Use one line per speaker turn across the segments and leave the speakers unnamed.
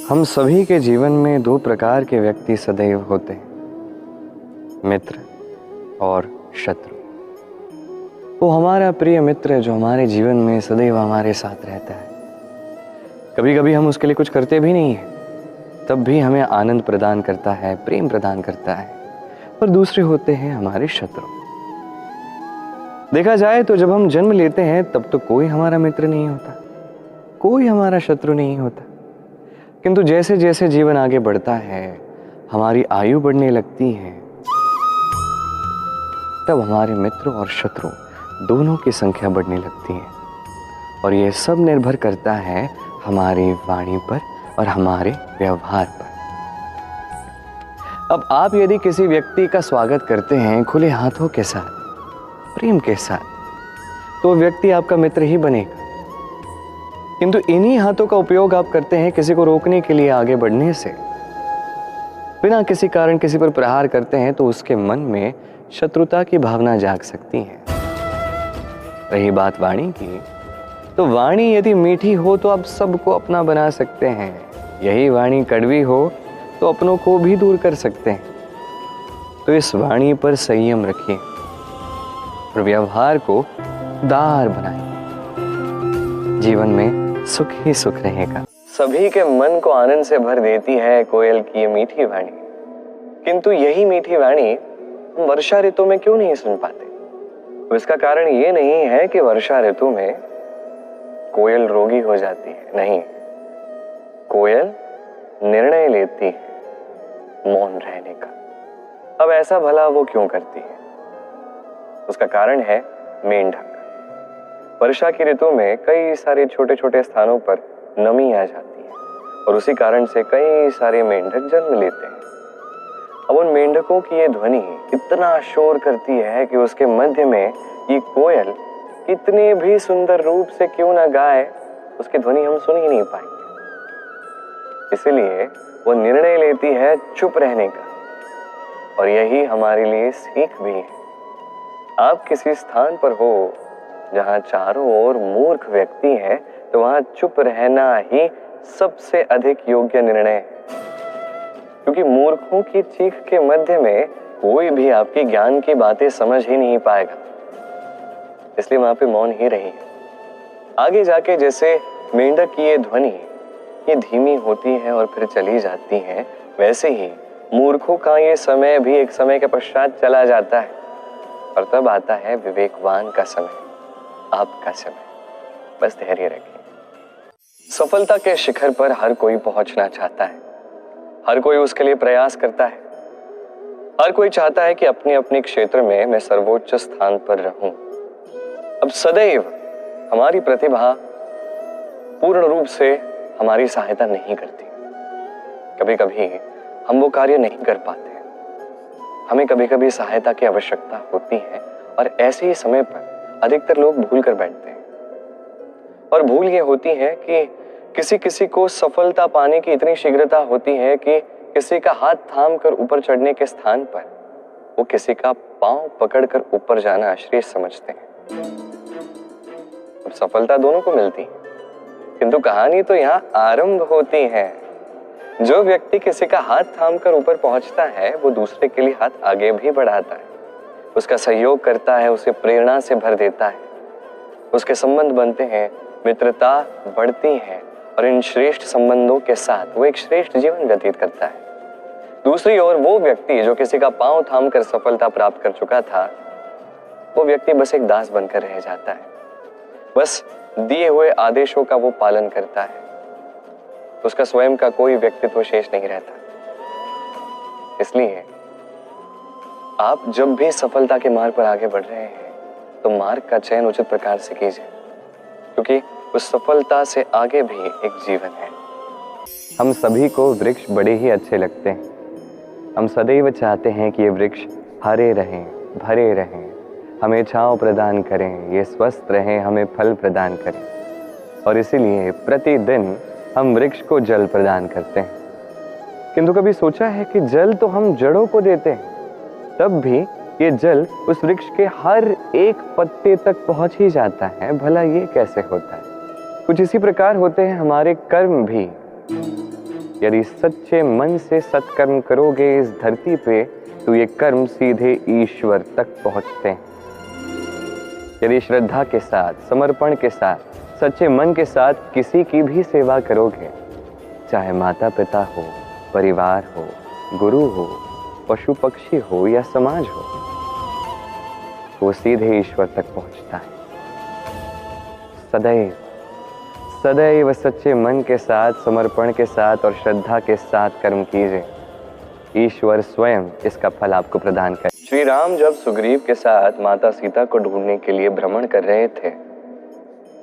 हम सभी के जीवन में दो प्रकार के व्यक्ति सदैव होते हैं, मित्र और शत्रु। वो हमारा प्रिय मित्र है जो हमारे जीवन में सदैव हमारे साथ रहता है। कभी कभी हम उसके लिए कुछ करते भी नहीं हैं, तब भी हमें आनंद प्रदान करता है, प्रेम प्रदान करता है। और दूसरे होते हैं हमारे शत्रु। देखा जाए तो जब हम जन्म लेते हैं तब तो कोई हमारा मित्र नहीं होता, कोई हमारा शत्रु नहीं होता। किंतु जैसे जैसे जीवन आगे बढ़ता है, हमारी आयु बढ़ने लगती है, तब हमारे मित्र और शत्रु दोनों की संख्या बढ़ने लगती है। और यह सब निर्भर करता है हमारी वाणी पर और हमारे व्यवहार पर। अब आप यदि किसी व्यक्ति का स्वागत करते हैं खुले हाथों के साथ, प्रेम के साथ, तो व्यक्ति आपका मित्र ही बनेगा। किंतु इन्हीं हाथों का उपयोग आप करते हैं किसी को रोकने के लिए आगे बढ़ने से, बिना किसी कारण किसी पर प्रहार करते हैं, तो उसके मन में शत्रुता की भावना जाग सकती है। रही बात वाणी की, तो वाणी यदि मीठी हो तो आप सबको अपना बना सकते हैं। यही वाणी कड़वी हो तो अपनों को भी दूर कर सकते हैं। तो इस वाणी पर संयम रखिए और व्यवहार को दार बनाइए। जीवन में सुख ही सुख रहेगा। सभी के मन को आनंद से भर देती है कोयल की ये मीठी वाणी। किंतु यही मीठी वाणी हम वर्षा ऋतु में क्यों नहीं सुन पाते? तो इसका कारण ये नहीं है कि वर्षा ऋतु में कोयल रोगी हो जाती है, नहीं। कोयल निर्णय लेती है मौन रहने का। अब ऐसा भला वो क्यों करती है? उसका कारण है मेंढक। वर्षा की ऋतु में कई सारे छोटे छोटे स्थानों पर नमी आ जाती है और उसी कारण से कई सारे मेंढक जन्म लेते हैं। अब उन मेंढकों की ये ध्वनि इतना शोर करती है कि उसके मध्य में ये कोयल कितने भी सुंदर रूप से क्यों ना गाए, उसकी ध्वनि हम सुन ही नहीं पाएंगे। इसलिए वो निर्णय लेती है चुप रहने का। और यही हमारे लिए सीख भी है। आप किसी स्थान पर हो जहां चारों ओर मूर्ख व्यक्ति हैं, तो वहां चुप रहना ही सबसे अधिक योग्य निर्णय है। क्योंकि मूर्खों की चीख के मध्य में कोई भी आपकी ज्ञान की बातें समझ ही नहीं पाएगा। इसलिए वहां पे मौन ही रहिए। आगे जाके जैसे मेंढक की ये ध्वनि ये धीमी होती है और फिर चली जाती है, वैसे ही मूर्खों का ये समय भी एक समय के पश्चात चला जाता है और तब आता है विवेकवान का समय, आपका समय। बस धैर्य रखिए। सफलता के शिखर पर हर कोई पहुंचना चाहता है, हर कोई उसके लिए प्रयास करता है। हर कोई चाहता है कि अपने अपने क्षेत्र में मैं सर्वोच्च स्थान पर रहूं। अब सदैव हमारी प्रतिभा पूर्ण रूप से हमारी सहायता नहीं करती। कभी कभी हम वो कार्य नहीं कर पाते। हमें कभी कभी सहायता की आवश्यकता होती है और ऐसे ही समय पर अधिकतर लोग भूल कर बैठते हैं। और भूल ये होती है कि किसी किसी को सफलता पाने की इतनी शीघ्रता होती है कि किसी का हाथ थाम कर ऊपर चढ़ने के स्थान पर वो किसी का पांव पकड़कर ऊपर जाना आश्चर्य समझते हैं। अब सफलता दोनों को मिलती है, किंतु कहानी तो यहाँ आरंभ होती है। जो व्यक्ति किसी का हाथ थाम कर ऊपर पहुंचता है, वो दूसरे के लिए हाथ आगे भी बढ़ाता है, उसका सहयोग करता है, उसे प्रेरणा से भर देता है, उसके संबंध बनते हैं, मित्रता बढ़ती है और इन श्रेष्ठ संबंधों के साथ वो एक श्रेष्ठ जीवन व्यतीत करता है। दूसरी ओर वो व्यक्ति जो किसी का पांव थाम कर सफलता प्राप्त कर चुका था, वो व्यक्ति बस एक दास बनकर रह जाता है। बस दिए हुए आदेशों का वो पालन करता है, उसका स्वयं का कोई व्यक्तित्व शेष नहीं रहता। इसलिए आप जब भी सफलता के मार्ग पर आगे बढ़ रहे हैं, तो मार्ग का चयन उचित प्रकार से कीजिए, क्योंकि उस सफलता से आगे भी एक जीवन है। हम सभी को वृक्ष बड़े ही अच्छे लगते हैं। हम सदैव चाहते हैं कि ये वृक्ष हरे रहें, भरे रहें, हमें छांव प्रदान करें, ये स्वस्थ रहें, हमें फल प्रदान करें। और इसीलिए प्रतिदिन हम वृक्ष को जल प्रदान करते हैं। किंतु कभी सोचा है कि जल तो हम जड़ों को देते हैं, तब भी ये जल उस वृक्ष के हर एक पत्ते तक पहुंच ही जाता है। भला ये कैसे होता है? कुछ इसी प्रकार होते हैं हमारे कर्म भी। यदि सच्चे मन से सत्कर्म करोगे इस धरती पे तो ये कर्म सीधे ईश्वर तक पहुंचते हैं। यदि श्रद्धा के साथ, समर्पण के साथ, सच्चे मन के साथ किसी की भी सेवा करोगे, चाहे माता पिता हो, परिवार हो, गुरु हो, पशु पक्षी हो या समाज हो, वो सीधे ईश्वर तक पहुंचता है। सदैव सदैव सच्चे मन के साथ, समर्पण के साथ और श्रद्धा के साथ कर्म कीजिए। ईश्वर स्वयं इसका फल आपको प्रदान करे। श्री राम जब सुग्रीव के साथ माता सीता को ढूंढने के लिए भ्रमण कर रहे थे,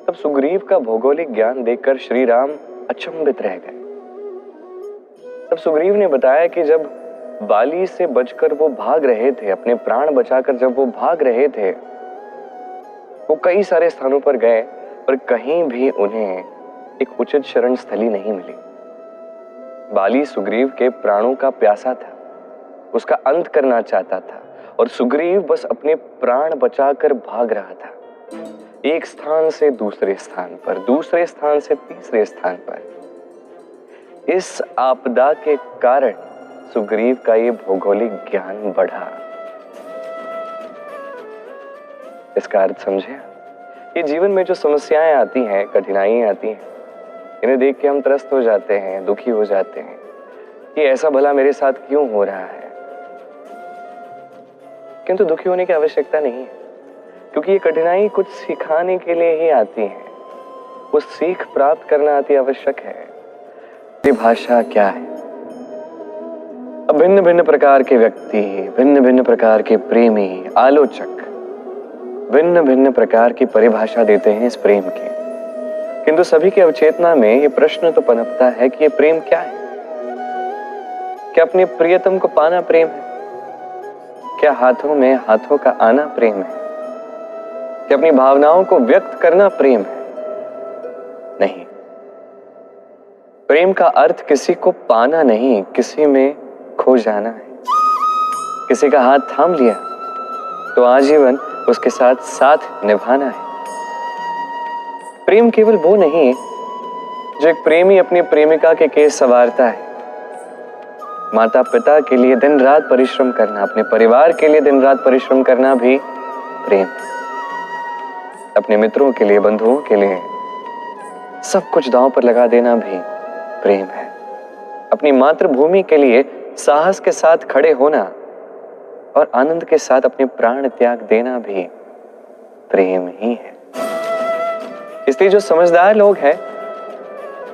तब सुग्रीव का भौगोलिक ज्ञान देखकर श्री राम अचंभित रह गए। तब सुग्रीव ने बताया कि जब बाली से बचकर वो भाग रहे थे, अपने प्राण बचाकर जब वो भाग रहे थे, वो कई सारे स्थानों पर गए पर कहीं भी उन्हें एक उचित शरण स्थली नहीं मिली। बाली सुग्रीव के प्राणों का प्यासा था, उसका अंत करना चाहता था और सुग्रीव बस अपने प्राण बचाकर भाग रहा था, एक स्थान से दूसरे स्थान पर, दूसरे स्थान से तीसरे स्थान पर। इस आपदा के कारण सुग्रीव का ये भौगोलिक ज्ञान बढ़ा। इसका अर्थ समझे? ये जीवन में जो समस्याएं आती हैं, कठिनाइयां आती हैं, इन्हें देख के हम त्रस्त हो जाते हैं, दुखी हो जाते हैं कि ऐसा भला मेरे साथ क्यों हो रहा है। किंतु दुखी होने की आवश्यकता नहीं है, क्योंकि ये कठिनाई कुछ सिखाने के लिए ही आती है। वो सीख प्राप्त करना अति आवश्यक है। परिभाषा क्या है? अब भिन्न भिन्न प्रकार के व्यक्ति, भिन्न भिन्न प्रकार के प्रेमी, आलोचक भिन्न भिन्न प्रकार की परिभाषा देते हैं इस प्रेम की, किंतु सभी के अवचेतना में ये प्रश्न तो पनपता है कि ये प्रेम क्या है? क्या अपने प्रियतम को पाना प्रेम है? क्या हाथों में हाथों का आना प्रेम है? क्या अपनी भावनाओं को व्यक्त करना प्रेम है? नहीं। प्रेम का अर्थ किसी को पाना नहीं, किसी में खो जाना है। किसी का हाथ थाम लिया तो आजीवन उसके साथ साथ निभाना है। प्रेम केवल वो नहीं जो एक प्रेमी अपनी प्रेमिका के केस संवारता है। माता पिता के लिए दिन रात परिश्रम करना, अपने परिवार के लिए दिन रात परिश्रम करना भी प्रेम है। अपने मित्रों के लिए, बंधुओं के लिए सब कुछ दांव पर लगा देना भी प्रेम है। अपनी मातृभूमि के लिए साहस के साथ खड़े होना और आनंद के साथ अपने प्राण त्याग देना भी प्रेम ही है। इसलिए जो समझदार लोग हैं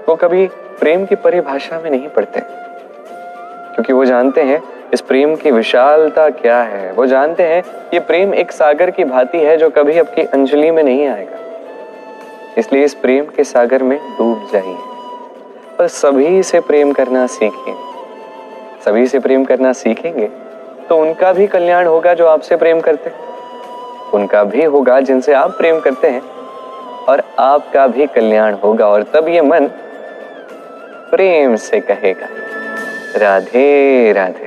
वो कभी प्रेम की परिभाषा में नहीं पड़ते, क्योंकि वो जानते हैं इस प्रेम की विशालता क्या है। वो जानते हैं ये प्रेम एक सागर की भांति है जो कभी आपकी अंजलि में नहीं आएगा। इसलिए इस प्रेम के सागर में डूब जाइए, पर सभी से प्रेम करना सीखिए। सभी से प्रेम करना सीखेंगे तो उनका भी कल्याण होगा जो आपसे प्रेम करते हैं, उनका भी होगा जिनसे आप प्रेम करते हैं, और आपका भी कल्याण होगा। और तब ये मन प्रेम से कहेगा, राधे राधे।